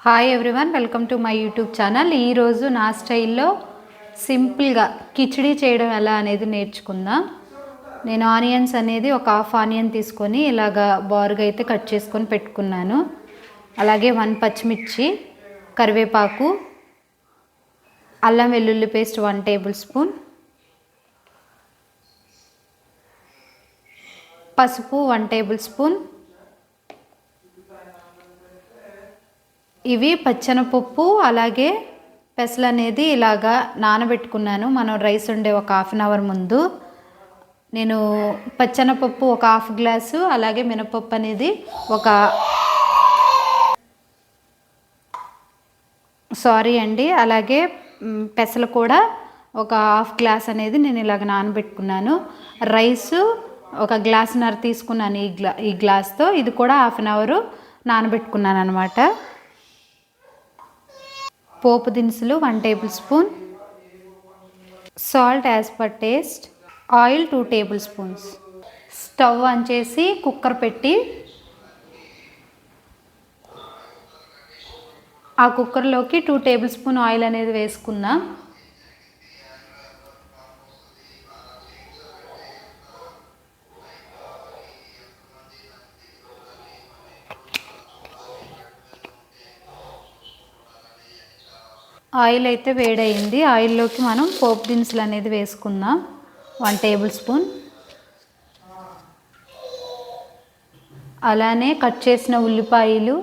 Hi everyone, welcome to my YouTube channel. ఈరోజు నా స్టైల్లో సింపుల్గా కిచిడి చేయడం ఎలా అనేది నేర్చుకుందాం. నేను ఆనియన్స్ అనేది ఒక హాఫ్ ఆనియన్ తీసుకొని ఇలాగా బారుగా అయితే కట్ చేసుకొని పెట్టుకున్నాను. అలాగే 1 పచ్చిమిర్చి, కరివేపాకు, అల్లం వెల్లుల్లి పేస్ట్ 1 టేబుల్ స్పూన్, పసుపు 1 టేబుల్ స్పూన్, ఇవి పచ్చెనపప్పు అలాగే పెసలు అనేది ఇలాగా నానబెట్టుకున్నాను. మనం రైస్ ఉండే ఒక హాఫ్ అన్ అవర్ ముందు. నేను పచ్చెనపప్పు ఒక హాఫ్ గ్లాసు, అలాగే మినపప్పు అనేది అలాగే పెసలు కూడా ఒక హాఫ్ గ్లాస్ అనేది నేను ఇలాగ నానబెట్టుకున్నాను. రైసు ఒక గ్లాసున్నర తీసుకున్నాను ఈ గ్లాస్తో. ఇది కూడా హాఫ్ అన్ అవర్ నానబెట్టుకున్నాను అనమాట. పోపు దినుసులు 1 table spoon, salt as per taste, oil 2 table spoons. Stove on చేసి కుక్కర్ పెట్టి ఆ కుక్కర్లోకి 2 టేబుల్ స్పూన్ ఆయిల్ అనేది వేసుకుందాం. ఆయిల్ అయితే వేడయింది. ఆయిల్లోకి మనం పోపు దినుసులు అనేది వేసుకుందాం. 1 టేబుల్ స్పూన్, అలానే కట్ చేసిన ఉల్లిపాయలు,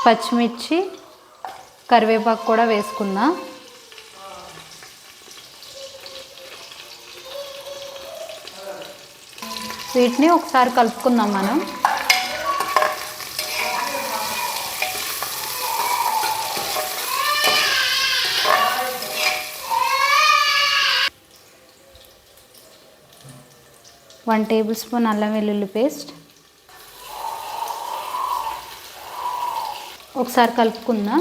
పచ్చిమిర్చి, కరివేపాకు కూడా వేసుకుందాం. వీటిని ఒకసారి కలుపుకుందాం మనం. వన్ టేబుల్ స్పూన్ అల్లం వెల్లుల్లి పేస్ట్ ఒకసారి కలుపుకుందాం.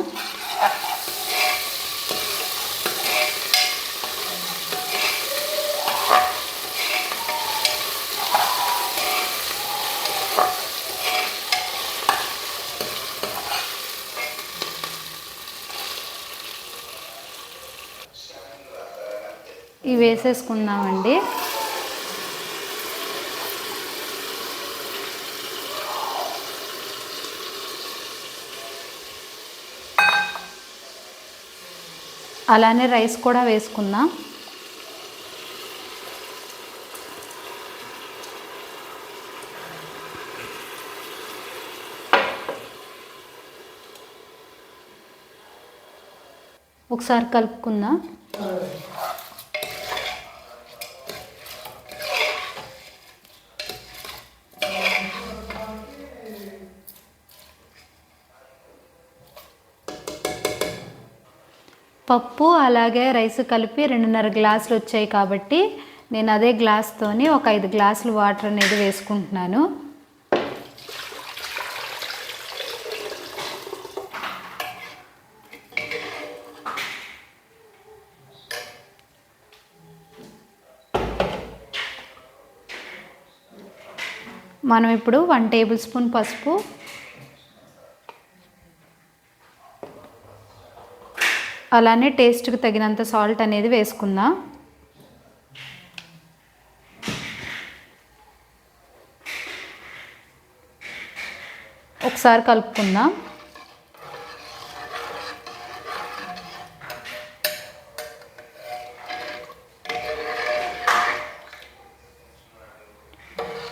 ఇవి వేసేసుకుందామండి. అలానే రైస్ కూడా వేసుకుందాం. ఒకసారి కలుపుకుందాం. పప్పు అలాగే రైస్ కలిపి 2.5 గ్లాసులు వచ్చాయి కాబట్టి నేను అదే గ్లాస్తోని ఒక 5 గ్లాసులు వాటర్ అనేది వేసుకుంటున్నాను. మనం ఇప్పుడు 1 టేబుల్ స్పూన్ పసుపు, అలానే టేస్ట్కి తగినంత సాల్ట్ అనేది వేసుకుందాం. ఒకసారి కలుపుకుందాం.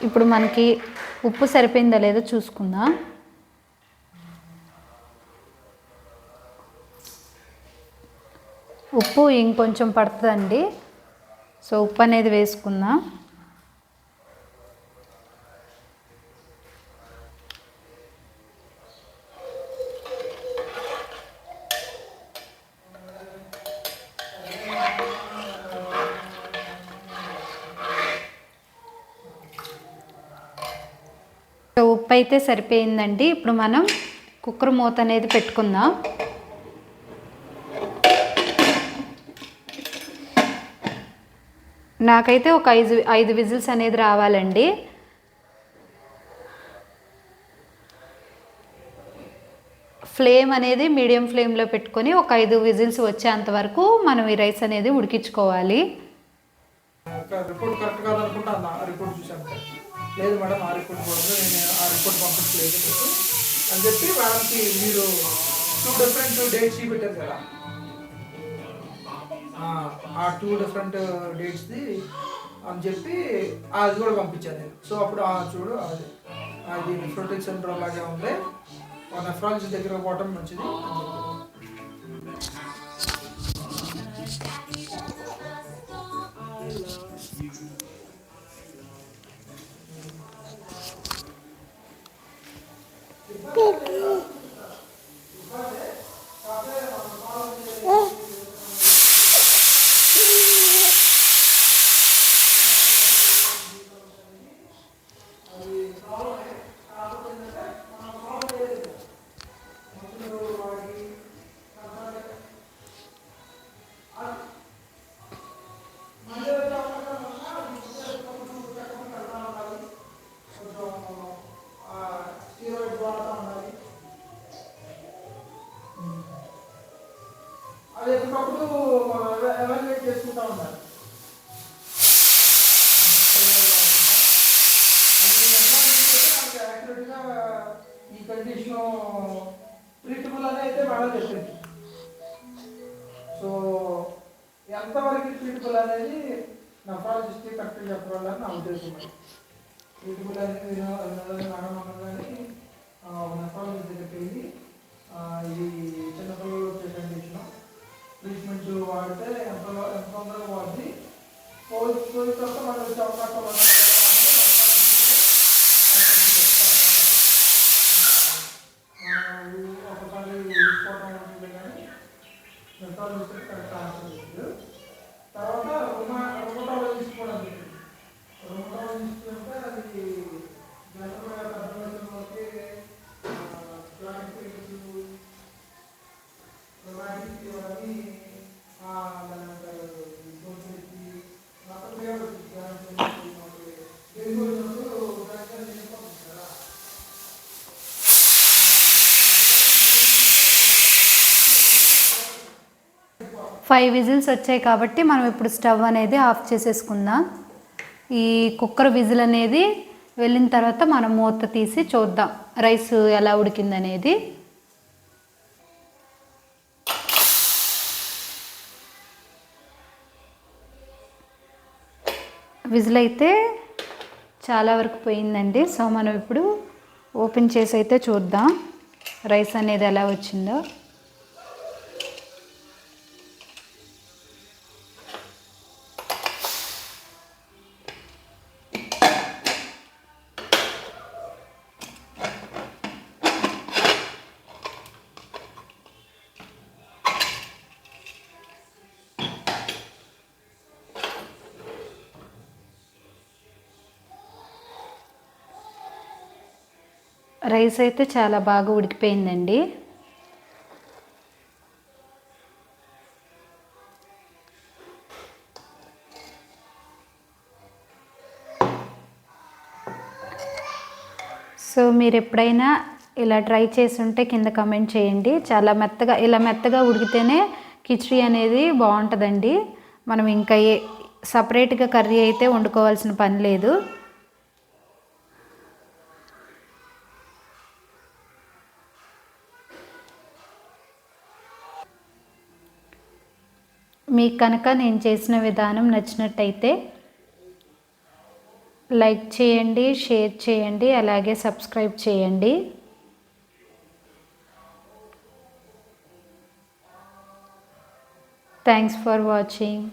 ఇప్పుడు మనకి ఉప్పు సరిపోయిందో లేదో చూసుకుందాం. ఉప్పు ఇంకొంచెం పడుతుందండి, సో ఉప్పు అనేది వేసుకుందాం. సో ఉప్పు అయితే సరిపోయిందండి. ఇప్పుడు మనం కుక్కర్ మూత అనేది పెట్టుకుందాం. నాకైతే ఒక 5 విజిల్స్ అనేది రావాలండి. ఫ్లేమ్ అనేది మీడియం ఫ్లేమ్లో పెట్టుకొని ఒక 5 విజిల్స్ వచ్చేంత వరకు మనం ఈ రైస్ అనేది ఉడికించుకోవాలి. రిపోర్ట్ కరెక్ట్ కాదనుకుంటా రిపోర్ట్ చూసాను, లేదు మేడం ఆ రిపోర్ట్ కూడా నేను ఆ రిపోర్ట్ పంపించలేదు మీకు అని చెప్పి మేడంకి మీరు 2 డిఫరెంట్ డేట్స్ పెట్టారు కదా, ఆ 2 డిఫరెంట్ డేట్స్ది అని చెప్పి అది కూడా పంపించాను నేను. సో అప్పుడు చూడు అది నెఫ్రోటిక్ సిండ్రోమ్ లాగే ఉంది, నెఫ్రాలజీ దగ్గర పోవటం మంచిది అని చెప్పి 5 విజిల్స్ వచ్చాయి కాబట్టి మనం ఇప్పుడు స్టవ్ అనేది ఆఫ్ చేసేసుకుందాం. ఈ కుక్కర్ విజిల్ అనేది వెళ్ళిన తర్వాత మనం మూత తీసి చూద్దాం రైస్ ఎలా ఉడికిందనేది. విజిల్ అయితే చాలా వరకు పోయిందండి. సో మనం ఇప్పుడు ఓపెన్ చేసి అయితే చూద్దాం రైస్ అనేది ఎలా వచ్చిందో. రైస్ అయితే చాలా బాగా ఉడికిపోయిందండి. సో మీరు ఎప్పుడైనా ఇలా ట్రై చేసి ఉంటే కింద కమెంట్ చేయండి. చాలా మెత్తగా ఇలా మెత్తగా ఉడికితేనే కిచిడి అనేది బాగుంటుందండి. మనం ఇంకా సపరేట్గా కర్రీ అయితే వండుకోవాల్సిన పని లేదు. మీకు కనుక నేను చేసిన విధానం నచ్చినట్టయితే లైక్ చేయండి, షేర్ చేయండి, అలాగే సబ్స్క్రైబ్ చేయండి. Thanks for watching.